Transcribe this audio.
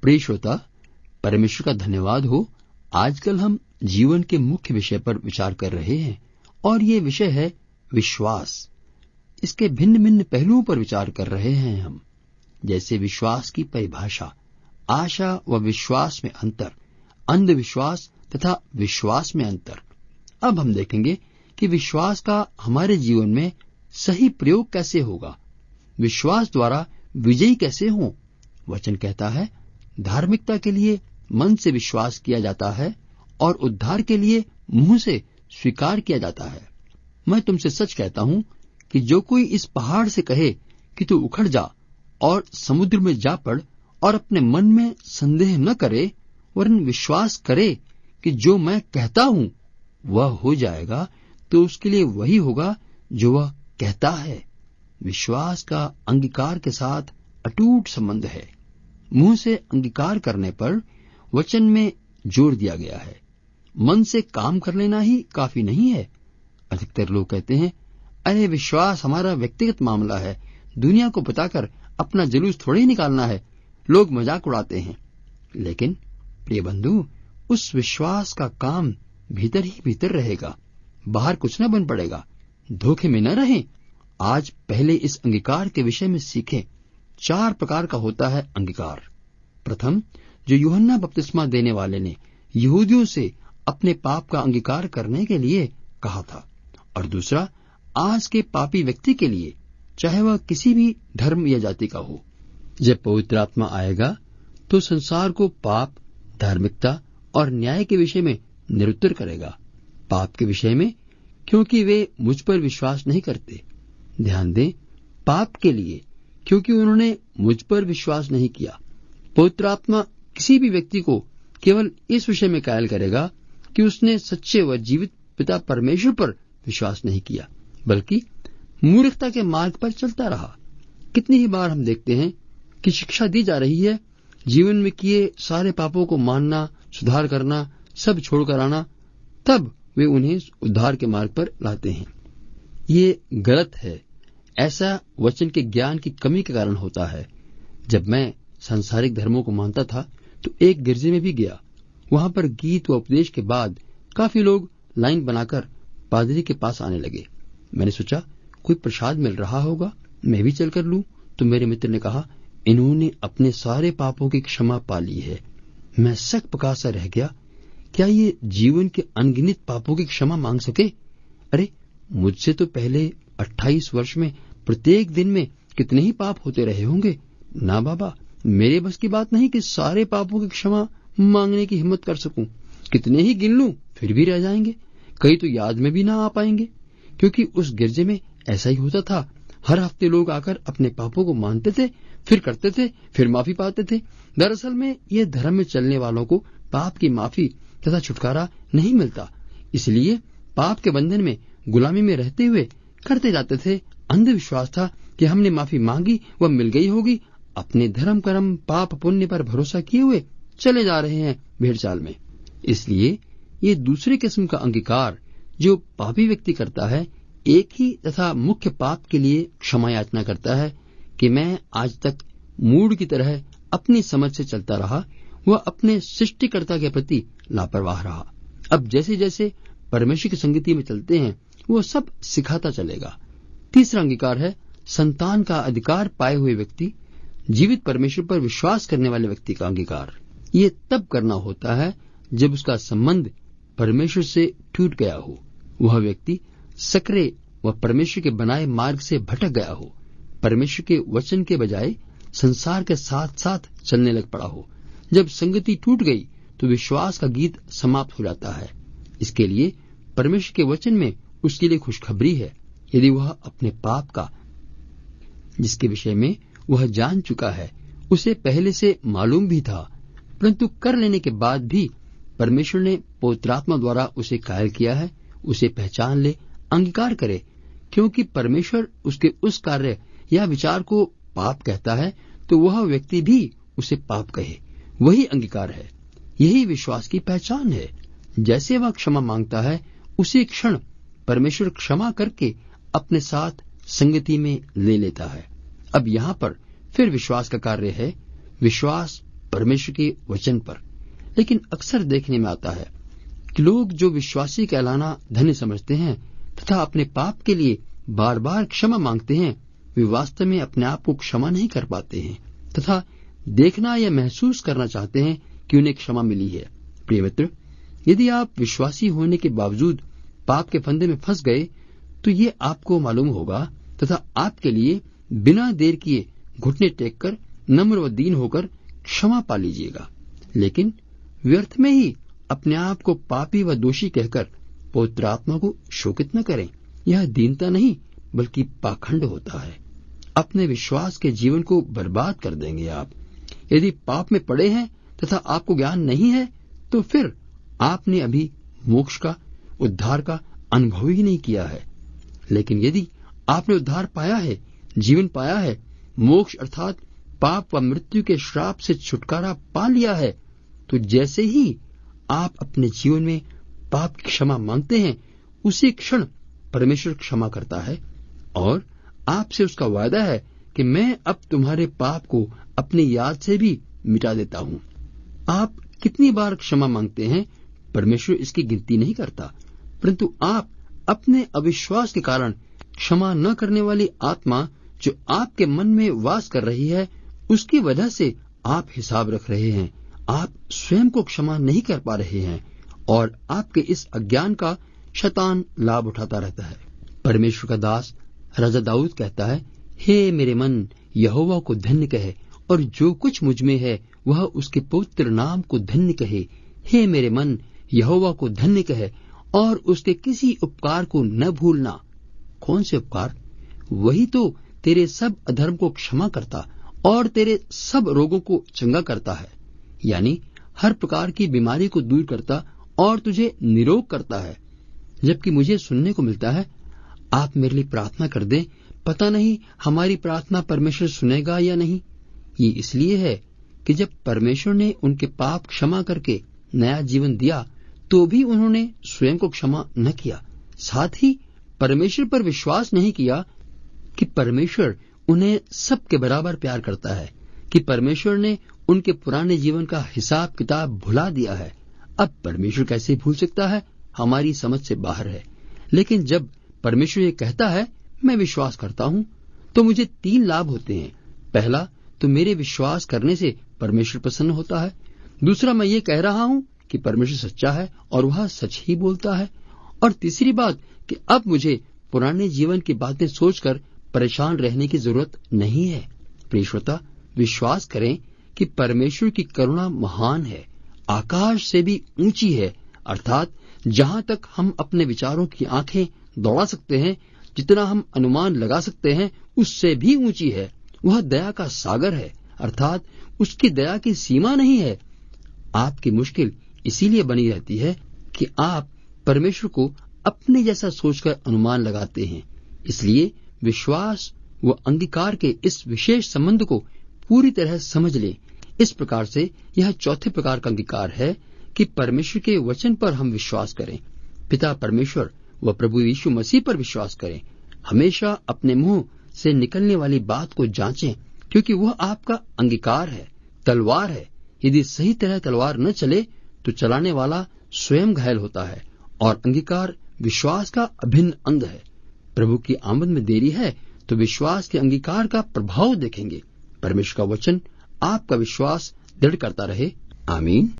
प्रिय श्रोता, परमेश्वर का धन्यवाद हो। आजकल हम जीवन के मुख्य विषय पर विचार कर रहे हैं और ये विषय है विश्वास। इसके भिन्न भिन्न पहलुओं पर विचार कर रहे हैं हम, जैसे विश्वास की परिभाषा, आशा व विश्वास में अंतर, अंधविश्वास तथा विश्वास में अंतर। अब हम देखेंगे कि विश्वास का हमारे जीवन में सही प्रयोग कैसे होगा, विश्वास द्वारा विजयी कैसे हो। वचन कहता है, धार्मिकता के लिए मन से विश्वास किया जाता है और उद्धार के लिए मुंह से स्वीकार किया जाता है। मैं तुमसे सच कहता हूं कि जो कोई इस पहाड़ से कहे कि तू उखड़ जा और समुद्र में जा पड़ और अपने मन में संदेह न करे वरन विश्वास करे कि जो मैं कहता हूं वह हो जाएगा, तो उसके लिए वही होगा जो वह कहता है। विश्वास का अंगीकार के साथ अटूट संबंध है। मुंह से अंगीकार करने पर वचन में जोर दिया गया है। मन से काम कर लेना ही काफी नहीं है। अधिकतर लोग कहते हैं, अरे विश्वास हमारा व्यक्तिगत मामला है, दुनिया को बताकर अपना जुलूस थोड़े ही निकालना है। लोग मजाक उड़ाते हैं। लेकिन प्रिय बंधु, उस विश्वास का काम भीतर ही भीतर रहेगा, बाहर कुछ न बन पड़ेगा। धोखे में न रहें। आज पहले इस अंगीकार के विषय में सीखें। 4 प्रकार का होता है अंगीकार। प्रथम, जो यूहन्ना बपतिस्मा देने वाले ने यहूदियों से अपने पाप का अंगीकार करने के लिए कहा था, और दूसरा, आज के पापी व्यक्ति के लिए, चाहे वह किसी भी धर्म या जाति का हो। जब पवित्र आत्मा आएगा तो संसार को पाप, धार्मिकता और न्याय के विषय में निरुत्तर करेगा। पाप के विषय में, क्योंकि वे मुझ पर विश्वास नहीं करते। ध्यान दें, पाप के लिए, क्योंकि उन्होंने मुझ पर विश्वास नहीं किया। पवित्र आत्मा किसी भी व्यक्ति को केवल इस विषय में कायल करेगा कि उसने सच्चे व जीवित पिता परमेश्वर पर विश्वास नहीं किया, बल्कि मूर्खता के मार्ग पर चलता रहा। कितनी ही बार हम देखते हैं कि शिक्षा दी जा रही है, जीवन में किए सारे पापों को मानना, सुधार करना, सब छोड़कर आना, तब वे उन्हें उद्धार के मार्ग पर लाते हैं। ये गलत है। ऐसा वचन के ज्ञान की कमी के कारण होता है। जब मैं सांसारिक धर्मों को मानता था तो एक गिरजे में भी गया। वहां पर गीत व उपदेश के बाद काफी लोग लाइन बनाकर पादरी के पास आने लगे। मैंने सोचा कोई प्रसाद मिल रहा होगा, मैं भी चलकर लूं। तो मेरे मित्र ने कहा, इन्होंने अपने सारे पापों की क्षमा पा ली है। मैं सक पका सा रह गया। क्या ये जीवन के अनगिनत पापों की क्षमा मांग सके? अरे, मुझसे तो पहले 28 वर्ष में प्रत्येक दिन में कितने ही पाप होते रहे होंगे। ना बाबा, मेरे बस की बात नहीं कि सारे पापों की क्षमा मांगने की हिम्मत कर सकूं। कितने ही गिन लूं फिर भी रह जाएंगे, कई तो याद में भी ना आ पाएंगे। क्योंकि उस गिरजे में ऐसा ही होता था। हर हफ्ते लोग आकर अपने पापों को मानते थे, फिर करते थे, फिर माफी पाते थे। दरअसल में ये धर्म में चलने वालों को पाप की माफी तथा छुटकारा नहीं मिलता। इसलिए पाप के बंधन में गुलामी में रहते हुए करते जाते थे। अंधविश्वास था कि हमने माफी मांगी वह मिल गई होगी। अपने धर्म कर्म पाप पुण्य पर भरोसा किए हुए चले जा रहे हैं भेड़ चाल में। इसलिए ये दूसरे किस्म का अंगीकार जो पापी व्यक्ति करता है, एक ही तथा मुख्य पाप के लिए क्षमा याचना करता है कि मैं आज तक मूढ़ की तरह अपनी समझ से चलता रहा, वह अपने सृष्टिकर्ता के प्रति लापरवाह रहा। अब जैसे जैसे परमेश्वर की संगति में चलते हैं वो सब सिखाता चलेगा। तीसरा अंगीकार है संतान का अधिकार पाए हुए व्यक्ति, जीवित परमेश्वर पर विश्वास करने वाले व्यक्ति का अंगीकार। ये तब करना होता है जब उसका संबंध परमेश्वर से टूट गया हो, वह व्यक्ति सक्रिय व परमेश्वर के बनाए मार्ग से भटक गया हो, परमेश्वर के वचन के बजाय संसार के साथ साथ चलने लग पड़ा हो। जब संगति टूट गई तो विश्वास का गीत समाप्त हो जाता है। इसके लिए परमेश्वर के वचन में उसके लिए खुशखबरी है। यदि वह अपने पाप का, जिसके विषय में वह जान चुका है, उसे पहले से मालूम भी था, परंतु कर लेने के बाद भी परमेश्वर ने पवित्र आत्मा द्वारा उसे कायल किया है, उसे पहचान ले, अंगीकार करे। क्योंकि परमेश्वर उसके उस कार्य या विचार को पाप कहता है तो वह व्यक्ति भी उसे पाप कहे। वही अंगीकार है, यही विश्वास की पहचान है। जैसे वह क्षमा मांगता है उसी क्षण परमेश्वर क्षमा करके अपने साथ संगति में ले लेता है। अब यहाँ पर फिर विश्वास का कार्य है। विश्वास परमेश्वर के वचन पर। लेकिन अक्सर देखने में आता है कि लोग जो विश्वासी कहलाना धन्य समझते हैं तथा अपने पाप के लिए बार बार क्षमा मांगते हैं, वे वास्तव में अपने आप को क्षमा नहीं कर पाते हैं तथा देखना या महसूस करना चाहते हैं कि उन्हें क्षमा मिली है। प्रिय मित्र, यदि आप विश्वासी होने के बावजूद पाप के फंदे में फंस गए तो ये आपको मालूम होगा तथा आपके लिए बिना देर किए घुटने टेककर नम्र व दीन होकर क्षमा पा लीजिएगा। लेकिन व्यर्थ में ही अपने आप को पापी व दोषी कहकर पवित्र आत्मा को शोकित न करें। यह दीनता नहीं बल्कि पाखंड होता है। अपने विश्वास के जीवन को बर्बाद कर देंगे आप। यदि पाप में पड़े हैं तथा आपको ज्ञान नहीं है तो फिर आपने अभी मोक्ष का, उद्धार का अनुभव ही नहीं किया है। लेकिन यदि आपने उद्धार पाया है, जीवन पाया है, मोक्ष अर्थात पाप व मृत्यु के श्राप से छुटकारा पा लिया है, तो जैसे ही आप अपने जीवन में पाप की क्षमा मांगते हैं, उसी क्षण परमेश्वर क्षमा करता है और आपसे उसका वायदा है कि मैं अब तुम्हारे पाप को अपनी याद से भी मिटा देता हूं। आप कितनी बार क्षमा मांगते हैं, परमेश्वर इसकी गिनती नहीं करता, परंतु आप अपने अविश्वास के कारण क्षमा न करने वाली आत्मा जो आपके मन में वास कर रही है, उसकी वजह से आप हिसाब रख रहे हैं। आप स्वयं को क्षमा नहीं कर पा रहे हैं और आपके इस अज्ञान का शैतान लाभ उठाता रहता है। परमेश्वर का दास राजा दाऊद कहता है, हे मेरे मन, यहोवा को धन्य कहे और जो कुछ मुझ में है वह उसके पवित्र नाम को धन्य कहे। हे मेरे मन, यहोवा को धन्य कहे और उसके किसी उपकार को न भूलना। कौन से उपकार? वही तो तेरे सब अधर्म को क्षमा करता और तेरे सब रोगों को चंगा करता है, यानी हर प्रकार की बीमारी को दूर करता और तुझे निरोग करता है। जबकि मुझे सुनने को मिलता है, आप मेरे लिए प्रार्थना कर दें, पता नहीं हमारी प्रार्थना परमेश्वर सुनेगा या नहीं। ये इसलिए है कि जब परमेश्वर ने उनके पाप क्षमा करके नया जीवन दिया तो भी उन्होंने स्वयं को क्षमा न किया। साथ ही परमेश्वर पर विश्वास नहीं किया कि परमेश्वर उन्हें सबके बराबर प्यार करता है, कि परमेश्वर ने उनके पुराने जीवन का हिसाब किताब भुला दिया है। अब परमेश्वर कैसे भूल सकता है? हमारी समझ से बाहर है। लेकिन जब परमेश्वर ये कहता है मैं विश्वास करता हूं, तो मुझे 3 लाभ होते हैं। पहला तो मेरे विश्वास करने से परमेश्वर प्रसन्न होता है। दूसरा, मैं ये कह रहा हूं कि परमेश्वर सच्चा है और वह सच ही बोलता है। और तीसरी बात कि अब मुझे पुराने जीवन की बातें सोचकर परेशान रहने की जरूरत नहीं है। प्रिय श्रोता, विश्वास करें कि परमेश्वर की करुणा महान है, आकाश से भी ऊंची है, अर्थात जहां तक हम अपने विचारों की आंखें दौड़ा सकते हैं, जितना हम अनुमान लगा सकते हैं, उससे भी ऊंची है। वह दया का सागर है, अर्थात उसकी दया की सीमा नहीं है। आपकी मुश्किल इसीलिए बनी रहती है कि आप परमेश्वर को अपने जैसा सोचकर अनुमान लगाते हैं। इसलिए विश्वास व अंगीकार के इस विशेष संबंध को पूरी तरह समझ लें। इस प्रकार से यह चौथे प्रकार का अंगीकार है कि परमेश्वर के वचन पर हम विश्वास करें, पिता परमेश्वर व प्रभु यीशु मसीह पर विश्वास करें। हमेशा अपने मुंह से निकलने वाली बात को जांचें, क्योंकि वह आपका अंगीकार है, तलवार है। यदि सही तरह तलवार न चले तो चलाने वाला स्वयं घायल होता है। और अंगीकार विश्वास का अभिन्न अंग है। प्रभु की आमद में देरी है तो विश्वास के अंगीकार का प्रभाव देखेंगे। परमेश्वर का वचन आपका विश्वास दृढ़ करता रहे। आमीन।